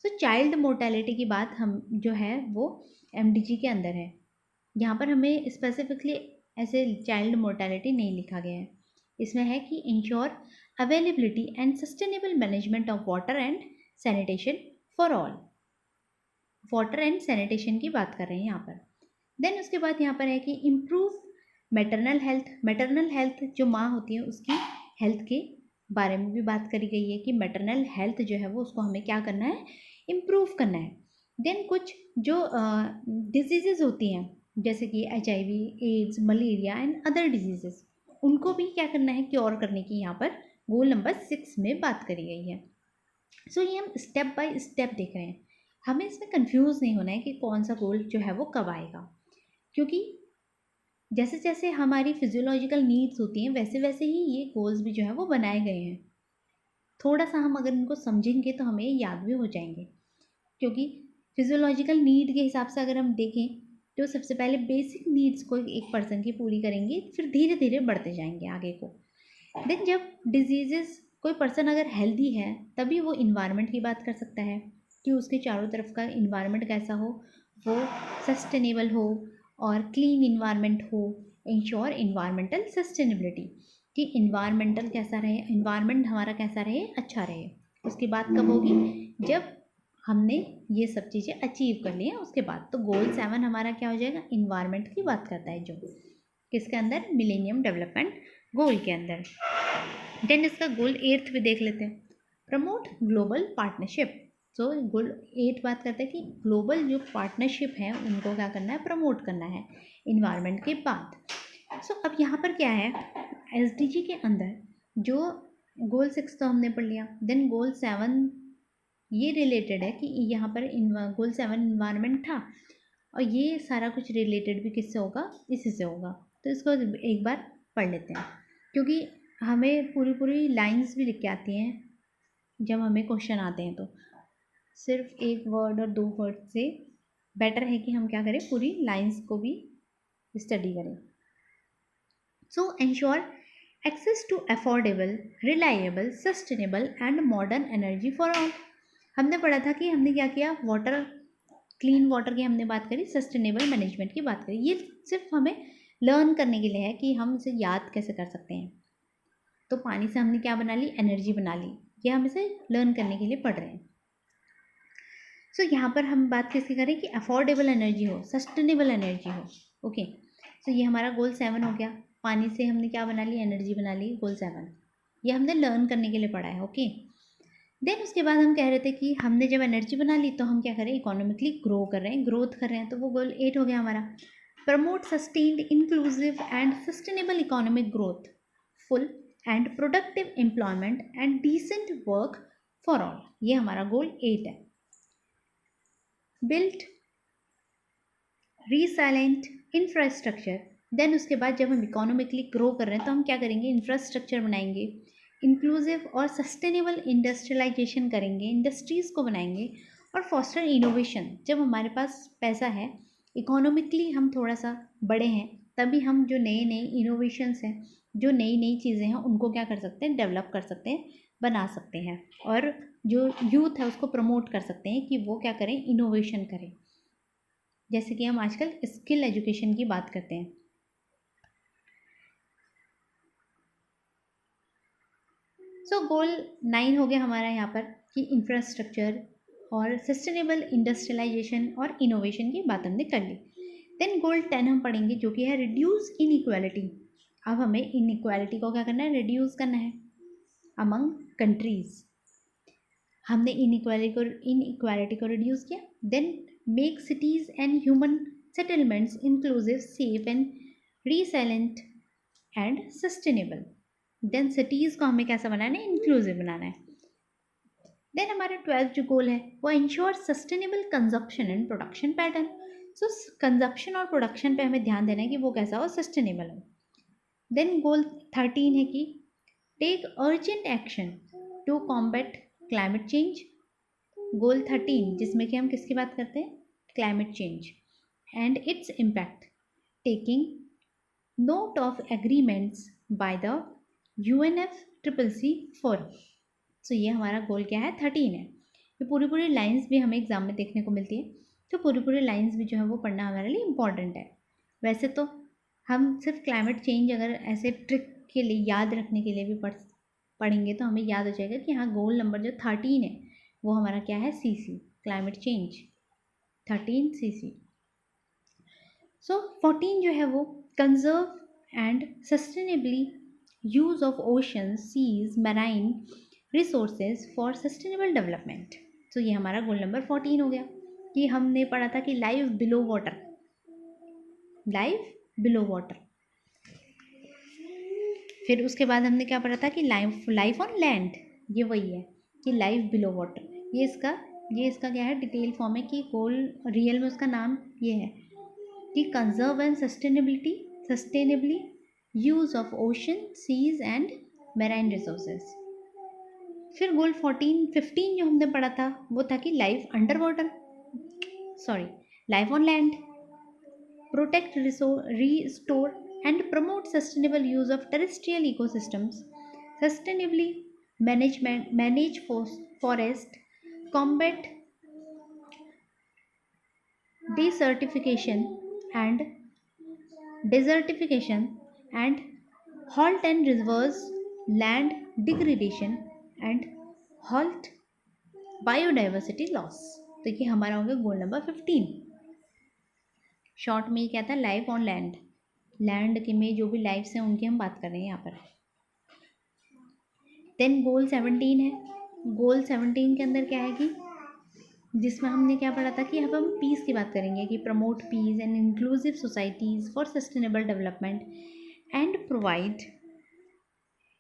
सो चाइल्ड मोर्टेलिटी की बात हम जो है वो एमडीजी के अंदर है, यहाँ पर हमें स्पेसिफिकली ऐसे चाइल्ड मोर्टेलिटी नहीं लिखा गया है। इसमें है कि ensure availability and sustainable management of water and sanitation for all, water and sanitation की बात कर रहे हैं यहाँ पर। देन उसके बाद यहाँ पर है कि improve maternal health, maternal health जो माँ होती है उसकी हेल्थ के बारे में भी बात करी गई है कि मैटरनल हेल्थ जो है वो उसको हमें क्या करना है, इम्प्रूव करना है। देन कुछ जो डिजीज़ेस होती हैं जैसे कि HIV, AIDS, malaria and other diseases, उनको भी क्या करना है, क्योर करने की यहाँ पर गोल नंबर 6 में बात करी गई है। सो ये हम स्टेप बाय स्टेप देख रहे हैं, हमें इसमें कंफ्यूज नहीं होना है कि कौन सा गोल जो है वो कब आएगा, क्योंकि जैसे जैसे हमारी फिजियोलॉजिकल नीड्स होती हैं वैसे वैसे ही ये गोल्स भी जो है वो बनाए गए हैं। थोड़ा सा हम अगर इनको समझेंगे तो हमें याद भी हो जाएंगे, क्योंकि फिजियोलॉजिकल नीड के हिसाब से अगर हम देखें तो सबसे पहले बेसिक नीड्स को एक पर्सन की पूरी करेंगे, फिर धीरे धीरे बढ़ते जाएंगे आगे को। देन जब डिजीजेस, कोई पर्सन अगर हेल्दी है तभी वो इन्वायरमेंट की बात कर सकता है कि उसके चारों तरफ का इन्वायरमेंट कैसा हो, वो सस्टेनेबल हो और क्लीन इन्वायरमेंट हो, इंश्योर इन्वायरमेंटल सस्टेनेबिलिटी कि इन्वायरमेंटल कैसा रहे, इन्वायरमेंट हमारा कैसा रहे, अच्छा रहे। उसकी बात कब होगी, जब हमने ये सब चीज़ें अचीव कर ली हैं उसके बाद। तो गोल 7 हमारा क्या हो जाएगा, इन्वायरमेंट की बात करता है, जो किसके अंदर, मिलेनियम डेवलपमेंट गोल के अंदर। देन इसका गोल 8 भी देख लेते हैं, प्रमोट ग्लोबल पार्टनरशिप। सो गोल 8 बात करते हैं कि ग्लोबल जो पार्टनरशिप है उनको क्या करना है, प्रमोट करना है इन्वायरमेंट के बाद। सो अब यहाँ पर क्या है, एसडीजी के अंदर जो गोल 6 तो हमने पढ़ लिया, देन गोल 7 ये रिलेटेड है कि यहाँ पर गोल 7 इन्वायरमेंट था और ये सारा कुछ रिलेटेड भी किससे होगा, इसी से होगा। तो इसको एक बार पढ़ लेते हैं, क्योंकि हमें पूरी पूरी लाइंस भी लिख के आती हैं जब हमें क्वेश्चन आते हैं, तो सिर्फ एक वर्ड और 2 वर्ड से बेटर है कि हम क्या करें, पूरी लाइंस को भी स्टडी करें। So ensure access to affordable, reliable, sustainable and modern energy for all. हमने पढ़ा था कि हमने क्या किया, वाटर, क्लीन वाटर की हमने बात करी, सस्टेनेबल मैनेजमेंट की बात करी। ये सिर्फ हमें लर्न करने के लिए है कि हम इसे याद कैसे कर सकते हैं। तो पानी से हमने क्या बना ली, एनर्जी बना ली, ये हम इसे लर्न करने के लिए पढ़ रहे हैं। सो यहाँ पर हम बात किसकी करें कि अफोर्डेबल एनर्जी हो, सस्टेनेबल एनर्जी हो। ओके, सो ये हमारा गोल 7 हो गया, पानी से हमने क्या बना ली, एनर्जी बना ली, गोल 7। ये हमने लर्न करने के लिए पढ़ा है। ओके, देन उसके बाद हम कह रहे थे कि हमने जब एनर्जी बना ली तो हम क्या करें, इकोनॉमिकली ग्रो कर रहे हैं, ग्रोथ कर रहे हैं, तो वो गोल 8 हो गया हमारा। Promote sustained, inclusive and sustainable economic growth, full and productive employment and decent work for all, ये हमारा गोल 8 है। बिल्ट रिसाइलेंट इंफ्रास्ट्रक्चर, देन उसके बाद जब हम इकोनॉमिकली ग्रो कर रहे हैं तो हम क्या करेंगे, इंफ्रास्ट्रक्चर बनाएंगे, इंक्लूसिव और सस्टेनेबल इंडस्ट्रियलाइजेशन करेंगे, इंडस्ट्रीज़ को बनाएंगे, और फॉस्टर इनोवेशन। जब हमारे पास पैसा है, इकोनॉमिकली हम थोड़ा सा बड़े हैं, तभी हम जो नए नए इनोवेशंस हैं, जो नई नई चीज़ें हैं, उनको क्या कर सकते हैं, डेवलप कर सकते हैं, बना सकते हैं, और जो यूथ है उसको प्रमोट कर सकते हैं कि वो क्या करें, इनोवेशन करें। जैसे कि हम आजकल स्किल एजुकेशन की बात करते हैं। सो गोल 9 हो गया हमारा यहाँ पर कि इंफ्रास्ट्रक्चर और सस्टेनेबल इंडस्ट्रियलाइजेशन और इनोवेशन की बात हमने कर ली। देन गोल 10 हम पढ़ेंगे जो कि है रिड्यूस इनइक्वालिटी। अब हमें इनइक्वालिटी को क्या करना है, रिड्यूस करना है अमंग कंट्रीज। हमने इनइक्वालिटी को रिड्यूस किया। Then make cities and human settlements inclusive, safe and resilient and sustainable. Then cities को हमें कैसा बनाना है, इंक्लूसिव बनाना है। देन हमारा 12th जो गोल है वो ensure sustainable consumption and production pattern. So consumption और प्रोडक्शन पे हमें ध्यान देना है कि वो कैसा हो, सस्टेनेबल हो। देन गोल 13 है कि take urgent action to combat climate change. Goal 13 जिसमें कि हम किसकी बात करते हैं, climate change and its impact, taking note of agreements by the UNFCCC forum. So ये हमारा गोल क्या है, 13 है। ये पूरी लाइंस भी हमें एग्जाम में देखने को मिलती है, तो पूरी लाइंस भी जो है वो पढ़ना हमारे लिए इम्पॉर्टेंट है। वैसे तो हम सिर्फ क्लाइमेट चेंज अगर ऐसे ट्रिक के लिए याद रखने के लिए भी पढ़ेंगे तो हमें याद हो जाएगा कि हाँ गोल नंबर जो 13 है वो हमारा क्या है, CC, climate change 13 CC। So 14 जो है वो conserve and sustainably use of ocean, seas, marine resources for sustainable development. तो ये हमारा गोल नंबर 14 हो गया। कि हमने पढ़ा था कि live below water, live below water. फिर उसके बाद हमने क्या पढ़ा था कि लाइफ ऑन लैंड, ये वही है कि लाइव बिलो वाटर। ये इसका क्या है, डिटेल फॉर्म है कि गोल रियल में उसका नाम ये है कि conserve and sustainably use of ocean, seas and marine resources. फिर गोल 15 जो हमने पढ़ा था वो था कि life under water, life on land, protect, restore and promote sustainable use of terrestrial ecosystems, sustainably manage forest, combat desertification and halt and reverse land degradation and halt biodiversity loss। तो ये हमारा हो गया गोल नंबर 15। शॉर्ट में ये क्या था, life on land, land के में जो भी लाइफ्स हैं उनकी हम बात कर रहे हैं यहाँ पर। देन गोल 17 है। गोल 17 के अंदर क्या है कि जिसमें हमने क्या पढ़ा था कि अब हम पीस की बात करेंगे कि promote peace and inclusive societies for sustainable development and provide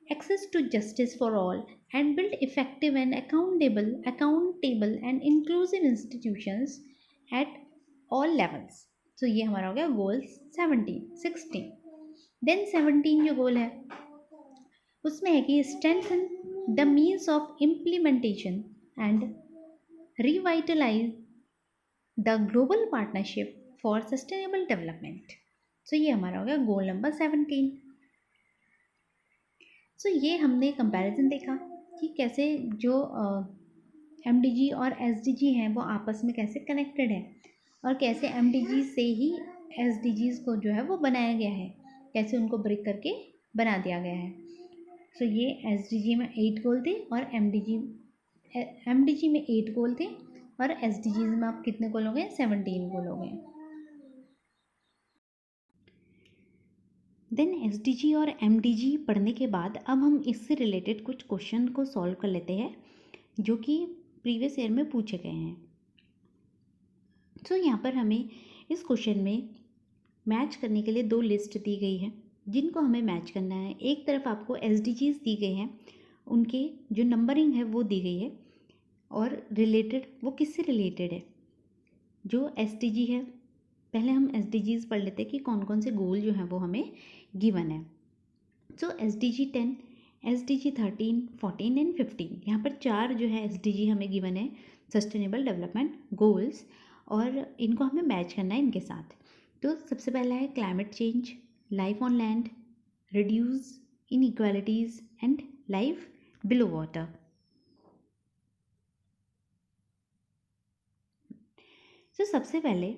access to justice for all and build effective and accountable and inclusive institutions at all levels। तो ये हमारा हो गया गोल्स 16। देन 17 जो गोल है उसमें है कि strengthen the means of implementation and revitalize the global partnership for sustainable development। तो ये हमारा हो गया गोल नंबर 17। सो ये हमने कंपैरिजन देखा कि कैसे जो MDG और SDG हैं वो आपस में कैसे कनेक्टेड है और कैसे MDG से ही SDGs को जो है वो बनाया गया है, कैसे उनको ब्रेक करके बना दिया गया है। सो ये SDG में 8 गोल थे और MDG में 8 गोल थे और SDGs में आप कितने गोल हो गए, 17 गोल हो गए। देन SDG और MDG पढ़ने के बाद अब हम इससे रिलेटेड कुछ क्वेश्चन को सॉल्व कर लेते हैं जो कि प्रीवियस ईयर में पूछे गए हैं। तो यहाँ पर हमें इस क्वेश्चन में मैच करने के लिए 2 लिस्ट दी गई है जिनको हमें मैच करना है। एक तरफ आपको SDGs दी गए हैं, उनके जो नंबरिंग है वो दी गई है और रिलेटेड वो किससे रिलेटेड है। जो SDG है, पहले हम SDGs पढ़ लेते हैं कि कौन कौन से गोल जो हैं वो हमें गिवन है। सो SDG 10, SDG 13, 14 एंड 15, यहाँ पर 4 जो है SDG हमें गिवन है, सस्टेनेबल डेवलपमेंट गोल्स, और इनको हमें मैच करना है इनके साथ। तो सबसे पहला है climate change, life on land, reduce inequalities and life below water. तो सबसे पहले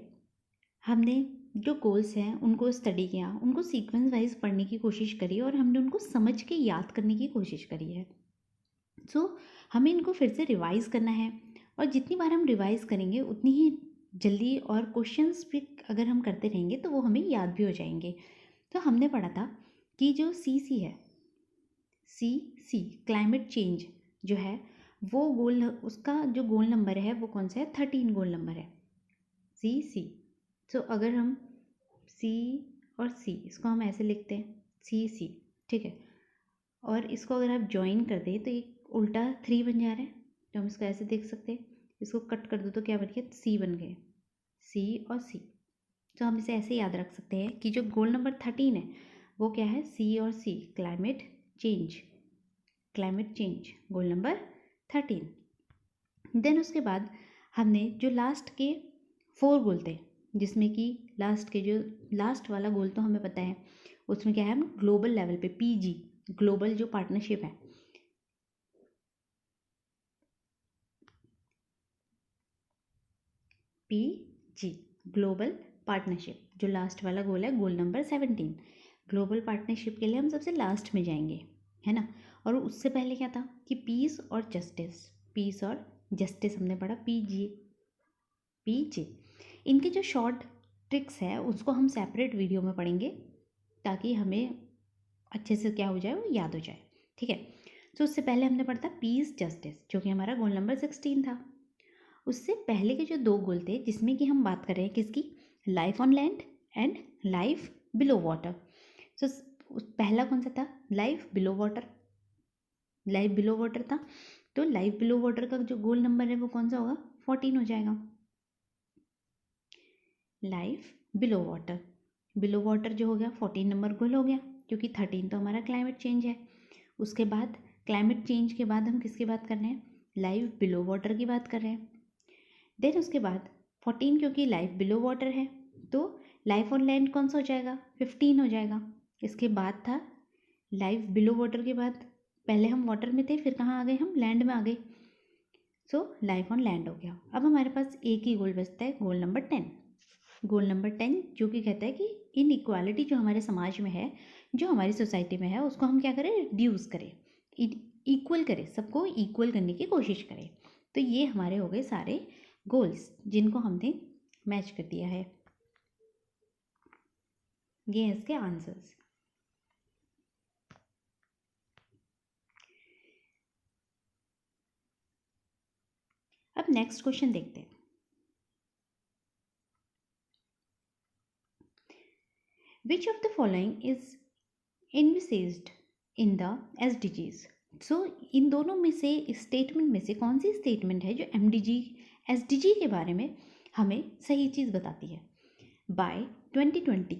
हमने जो गोल्स हैं उनको स्टडी किया, उनको सीक्वेंस वाइज पढ़ने की कोशिश करी और हमने उनको समझ के याद करने की कोशिश करी है। सो हमें इनको फिर से रिवाइज़ करना है और जितनी बार हम रिवाइज़ करेंगे उतनी ही जल्दी, और क्वेश्चंस भी अगर हम करते रहेंगे तो वो हमें याद भी हो जाएंगे। तो हमने पढ़ा था कि जो सी है, सी क्लाइमेट चेंज जो है वो उसका जो गोल नंबर है वो कौन सा है, 13 गोल नंबर है सी। तो अगर हम सी और सी इसको हम ऐसे लिखते हैं सी, ठीक है, और इसको अगर आप ज्वाइन कर दें तो एक उल्टा 3 बन जा रहा है, तो हम इसको ऐसे देख सकते हैं। इसको कट कर दो तो क्या बन गया, सी बन गए, सी और सी। तो हम इसे ऐसे याद रख सकते हैं कि जो गोल नंबर 13 है वो क्या है, सी और C, climate change goal number 13। Then उसके बाद हमने जो लास्ट के 4 गोल थे, जिसमें कि लास्ट वाला गोल तो हमें पता है, उसमें क्या है, हम ग्लोबल लेवल पे पीजी, ग्लोबल जो पार्टनरशिप है, पीजी ग्लोबल पार्टनरशिप, जो लास्ट वाला गोल है गोल नंबर 17, ग्लोबल पार्टनरशिप के लिए हम सबसे लास्ट में जाएंगे, है ना। और उससे पहले क्या था कि पीस और जस्टिस हमने पढ़ा, पीजे। इनके जो शॉर्ट ट्रिक्स है उसको हम सेपरेट वीडियो में पढ़ेंगे ताकि हमें अच्छे से क्या हो जाए, वो याद हो जाए, ठीक है। तो उससे पहले हमने पढ़ा था पीस जस्टिस, जो कि हमारा गोल नंबर 16 था। उससे पहले के जो 2 गोल थे, जिसमें कि हम बात कर रहे हैं किसकी, life on land and life below water. तो पहला कौन सा था, लाइफ बिलो वाटर था। तो लाइफ बिलो वाटर का जो गोल नंबर है वो कौन सा होगा, 14 हो जाएगा। लाइफ बिलो वाटर जो हो गया 14 नंबर गोल हो गया, क्योंकि 13 तो हमारा क्लाइमेट चेंज है। उसके बाद क्लाइमेट चेंज के बाद हम किसकी बात कर रहे हैं, लाइफ बिलो वाटर की बात कर रहे हैं। देन उसके बाद 14, क्योंकि लाइफ बिलो वाटर है तो लाइफ ऑन लैंड कौन सा हो जाएगा, 15 हो जाएगा। इसके बाद था लाइफ बिलो वाटर के बाद, पहले हम वाटर में थे, फिर कहाँ आ गए, हम लैंड में आ गए। सो लाइफ ऑन लैंड हो गया। अब हमारे पास एक ही गोल बचता है, गोल नंबर 10, जो कि कहता है कि इनइक्वालिटी जो हमारे समाज में है, जो हमारी सोसाइटी में है, उसको हम क्या करें, रिड्यूस करें, इक्वल करें, सबको इक्वल करने की कोशिश करें। तो ये हमारे हो गए सारे गोल्स जिनको हमने मैच कर दिया है। ये हैं इसके आंसर्स। अब नेक्स्ट क्वेश्चन देखते हैं। Which of the following is envisaged in the SDGs? सो इन दोनों में से, स्टेटमेंट में से कौन सी स्टेटमेंट है जो SDG के बारे में हमें सही चीज़ बताती है। By 2020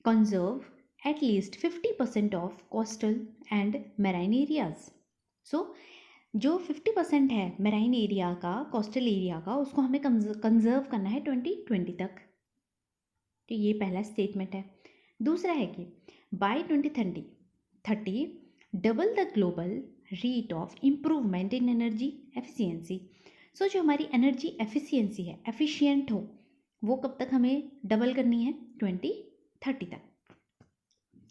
conserve at least 50% of coastal and marine areas. So जो 50% है मैराइन एरिया का, कोस्टल एरिया का, उसको हमें कंजर्व करना है 2020 तक। तो ये पहला स्टेटमेंट है। दूसरा है कि by 2030 double the global rate of improvement in energy efficiency. So जो हमारी एनर्जी एफिशिएंसी है, एफिशिएंट हो, वो कब तक हमें डबल करनी है, 2030 तक।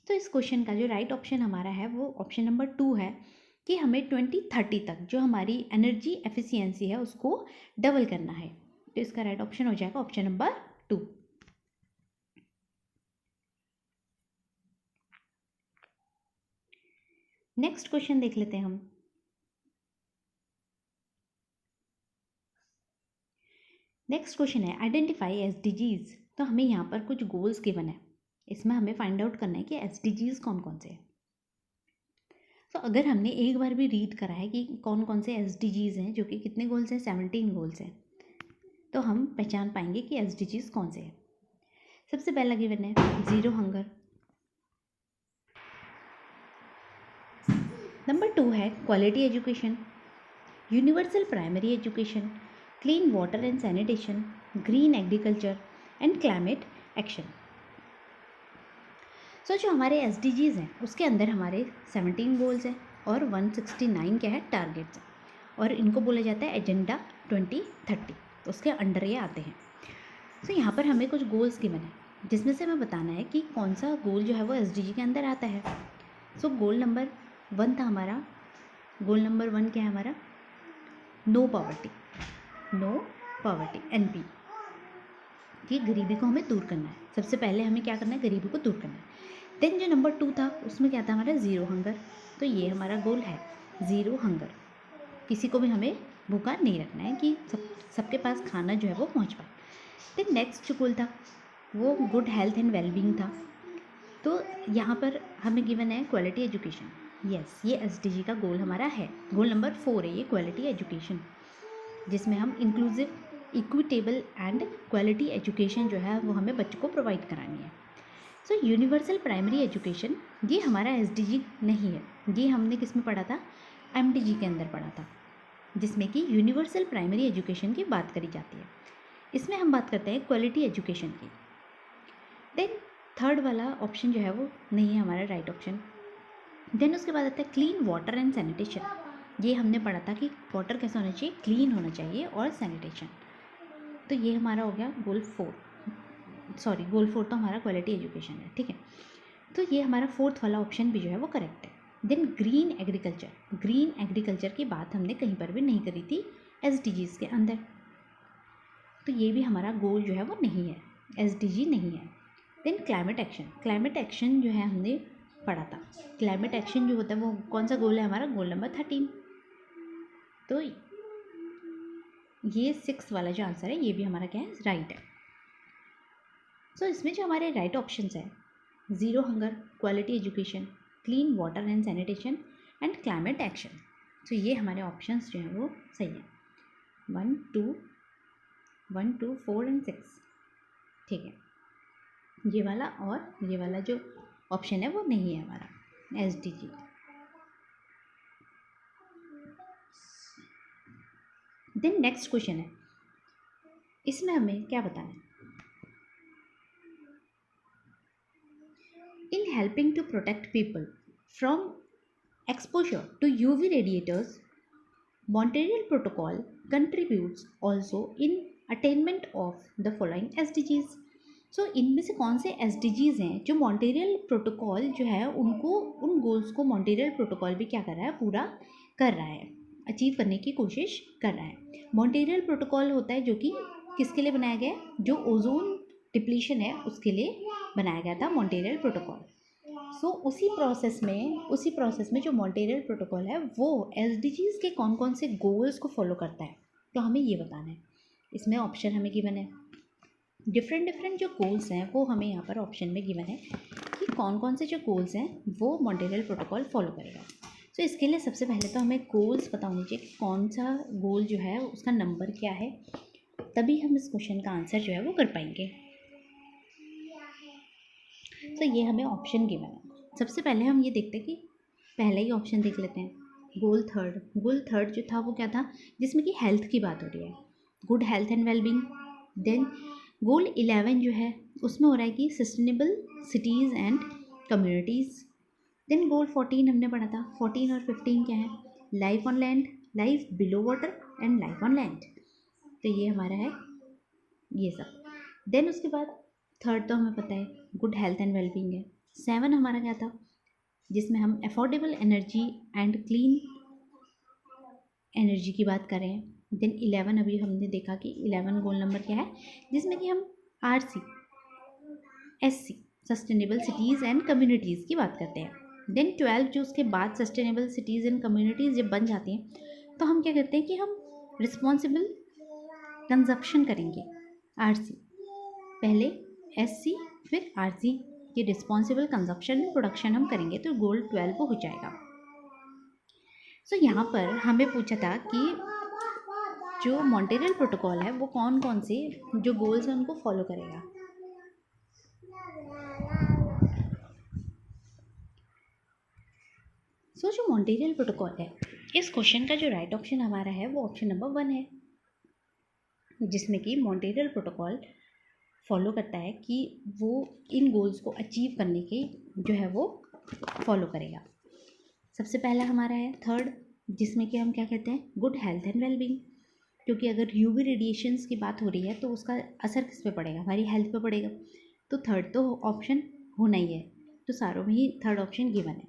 तो इस क्वेश्चन का जो राइट ऑप्शन हमारा है वो ऑप्शन नंबर 2 है कि हमें 2030 तक जो हमारी एनर्जी एफिशिएंसी है उसको डबल करना है। तो इसका राइट ऑप्शन हो जाएगा ऑप्शन नंबर 2। नेक्स्ट क्वेश्चन देख लेते हैं हम। नेक्स्ट क्वेश्चन है आइडेंटिफाई एसडीजीज। तो हमें यहाँ पर कुछ गोल्स गिवन है, इसमें हमें फाइंड आउट करना है कि एसडीजीज कौन कौन से हैं। तो अगर हमने एक बार भी रीड करा है कि कौन कौन से एसडीजीज हैं, जो कि कितने गोल्स हैं, 17 गोल्स हैं, तो हम पहचान पाएंगे कि एसडीजीज कौन से हैं। सबसे पहला गिवन है ज़ीरो हंगर। नंबर 2 है quality education, universal primary education, clean water and sanitation, green agriculture and climate action. So जो हमारे एसडीजीज हैं उसके अंदर हमारे 17 गोल्स हैं और 169 क्या है, टारगेट्स हैं, और इनको बोला जाता है एजेंडा 2030, उसके अंडर ये आते हैं। सो यहाँ पर हमें कुछ गोल्स गिवन है, जिसमें से हमें बताना है कि कौन सा गोल जो है वो एसडीजी के अंदर आता है। सो गोल नंबर 1 था हमारा, गोल नंबर 1 क्या है हमारा, नो पॉवर्टी, NP। कि गरीबी को हमें दूर करना है। सबसे पहले हमें क्या करना है, गरीबी को दूर करना है। देन जो नंबर 2 था उसमें क्या था हमारा, ज़ीरो हंगर। तो ये हमारा गोल है, ज़ीरो हंगर। किसी को भी हमें भूखा नहीं रखना है कि सबके पास खाना जो है वो पहुंच पाए। देन नेक्स्ट जो गोल था वो गुड हेल्थ एंड वेलबींग था। तो यहाँ पर हमें गिवन है क्वालिटी एजुकेशन। यस, ये एसडीजी का गोल हमारा है, गोल नंबर 4 है ये, क्वालिटी एजुकेशन, जिसमें हम inclusive, equitable and quality education जो है वो हमें बच्चों को प्रोवाइड करानी है। सो यूनिवर्सल प्राइमरी एजुकेशन ये हमारा एसडीजी नहीं है, ये हमने किस में पढ़ा था, एमडीजी के अंदर पढ़ा था, जिसमें कि यूनिवर्सल प्राइमरी एजुकेशन की बात करी जाती है। इसमें हम बात करते हैं क्वालिटी एजुकेशन की। देन थर्ड वाला ऑप्शन जो है वो नहीं है हमारा राइट ऑप्शन। देन उसके बाद आता है क्लीन वाटर एंड सैनिटेशन। ये हमने पढ़ा था कि वाटर कैसा होना चाहिए, क्लीन होना चाहिए, और सैनिटेशन। तो ये हमारा हो गया गोल 4, सॉरी गोल 4 तो हमारा क्वालिटी एजुकेशन है, ठीक है। तो ये हमारा 4th वाला ऑप्शन भी जो है वो करेक्ट है। Then green agriculture, green agriculture की बात हमने कहीं पर भी नहीं करी थी एसडीजीज़ के अंदर, तो ये भी हमारा गोल जो है वो नहीं है, एसडीजी नहीं है। Then climate action, climate action जो है हमने पढ़ा था, क्लाइमेट एक्शन जो होता है वो कौन सा गोल है हमारा, गोल नंबर 13। तो ये 6 वाला जो आंसर है ये भी हमारा क्या है, राइट है। सो इसमें जो हमारे राइट ऑप्शंस है, zero hunger, quality education, clean water and sanitation and climate action. तो ये हमारे ऑप्शंस जो हैं वो सही है, 1 2 4 एंड 6, ठीक है। ये वाला और ये वाला जो ऑप्शन है वो नहीं है हमारा एसडीजी। देन नेक्स्ट क्वेश्चन है, इसमें हमें क्या बताना है, in helping to protect people from exposure to UV radiators, Montreal Protocol contributes also in attainment of the following SDGs। सो इनमें से कौन से SDGs हैं जो मॉन्टेरियल प्रोटोकॉल जो है उनको, उन गोल्स को मॉन्टेरियल प्रोटोकॉल भी क्या कर रहा है, पूरा कर रहा है, अचीव करने की कोशिश कर रहा है। मॉन्टेरियल प्रोटोकॉल होता है जो कि किसके लिए बनाया गया है, जो ओजोन डिप्लीशन है उसके लिए बनाया गया था मॉन्टेरियल प्रोटोकॉल। सो उसी प्रोसेस में जो मॉन्टेरियल प्रोटोकॉल है वो एसडीजीज़ के कौन कौन से गोल्स को फॉलो करता है, तो हमें ये बताना है। इसमें ऑप्शन हमें गिवन है, डिफरेंट जो गोल्स हैं वो हमें यहाँ पर ऑप्शन में गिवन है कि कौन कौन से जो गोल्स हैं वो मॉन्टेरियल प्रोटोकॉल फॉलो करेगा। सो इसके लिए सबसे पहले तो हमें गोल्स पता होनी चाहिए कि कौन सा गोल जो है उसका नंबर क्या है, तभी हम इस क्वेश्चन का आंसर जो है वो कर पाएंगे। तो ये हमें ऑप्शन गिवन है। सबसे पहले हम ये देखते हैं कि पहला ही ऑप्शन देख लेते हैं, गोल थर्ड जो था वो क्या था, जिसमें कि हेल्थ की बात हो रही है, good health and wellbeing. Then goal 11 जो है उसमें हो रहा है कि sustainable cities and communities. Then goal 14 हमने पढ़ा था, 14 और 15 क्या है, life on land, life below water and life on land. तो ये हमारा है ये सब। देन उसके बाद थर्ड तो हमें पता है गुड हेल्थ एंड वेलबींग है। 7 हमारा क्या था, जिसमें हम affordable energy and clean energy की बात कर रहे हैं। देन 11 अभी हमने देखा कि 11 गोल नंबर क्या है, जिसमें कि हम RC SC sustainable cities and communities की बात करते हैं। देन 12 जो उसके बाद सस्टेनेबल सिटीज़ एंड कम्युनिटीज़ जब बन जाती हैं तो हम क्या करते हैं कि हम रिस्पॉन्सिबल कंजप्शन करेंगे, RC पहले, SC फिर RC, ये रिस्पॉन्सिबल कंजप्शन प्रोडक्शन हम करेंगे तो गोल 12 हो जाएगा। सो यहाँ पर हमें पूछा था कि जो मॉन्टेरियल प्रोटोकॉल है वो कौन कौन से जो गोल्स हैं उनको फॉलो करेगा। सो जो मॉन्टेरियल प्रोटोकॉल है, इस क्वेश्चन का जो राइट ऑप्शन हमारा है वो ऑप्शन नंबर 1 है, जिसमें कि मॉन्टेरियल प्रोटोकॉल फॉलो करता है कि वो इन गोल्स को अचीव करने के जो है वो फॉलो करेगा। सबसे पहला हमारा है थर्ड, जिसमें कि हम क्या कहते हैं, गुड हेल्थ एंड वेलबींग, क्योंकि अगर यूवी रेडिएशंस की बात हो रही है तो उसका असर किस पे पड़ेगा, हमारी हेल्थ पे पड़ेगा, तो थर्ड तो ऑप्शन होना ही है, तो सारों में ही थर्ड ऑप्शन गिवन है।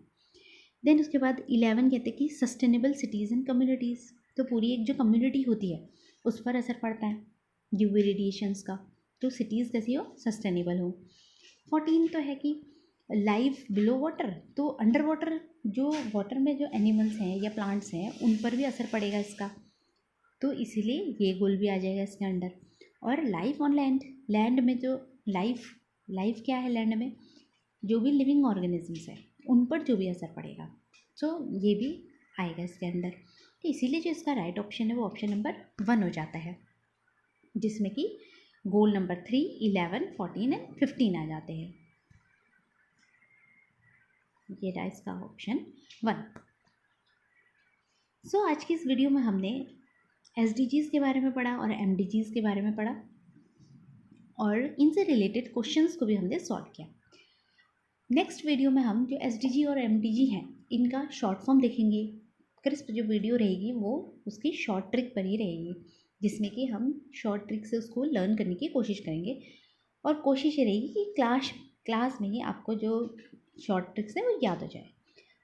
देन उसके बाद 11 कहते हैं कि सस्टेनेबल सिटीज़ एंड कम्युनिटीज़, तो पूरी एक जो कम्युनिटी होती है उस पर असर पड़ता है यूवी रेडिएशंस का, तो सिटीज़ कैसी हो, सस्टेनेबल हो। 14 तो है कि लाइफ बिलो वाटर, तो अंडर वाटर जो वाटर में जो एनिमल्स हैं या प्लांट्स हैं उन पर भी असर पड़ेगा इसका, तो इसीलिए ये गोल भी आ जाएगा इसके अंडर। और लाइफ ऑन लैंड, लैंड में जो लाइफ, लाइफ क्या है लैंड में, जो भी लिविंग ऑर्गेनिजम्स हैं उन पर जो भी असर पड़ेगा, तो ये भी आएगा इसके अंदर। तो इसीलिए जो इसका राइट ऑप्शन है वो ऑप्शन नंबर 1 हो जाता है, जिसमें कि गोल नंबर 3, 11, 14 एंड 15 आ जाते हैं। ये रहा इसका ऑप्शन 1। सो आज की इस वीडियो में हमने SDGs के बारे में पढ़ा और MDGs के बारे में पढ़ा, और इनसे रिलेटेड क्वेश्चंस को भी हमने सॉल्व किया। नेक्स्ट वीडियो में हम जो SDG और MDG हैं इनका शॉर्ट फॉर्म देखेंगे। क्रिस्प जो वीडियो रहेगी वो उसकी शॉर्ट ट्रिक पर ही रहेगी, जिसमें कि हम शॉर्ट ट्रिक से उसको लर्न करने की कोशिश करेंगे, और कोशिश ये रहेगी कि क्लास में ही आपको जो शॉर्ट ट्रिक्स है वो याद हो जाए।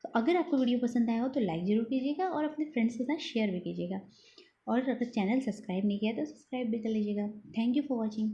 तो अगर आपको वीडियो पसंद आया हो तो लाइक ज़रूर कीजिएगा और अपने फ्रेंड्स के साथ शेयर भी कीजिएगा, और अगर चैनल सब्सक्राइब नहीं किया तो सब्सक्राइब भी कर लीजिएगा। Thank you for watching.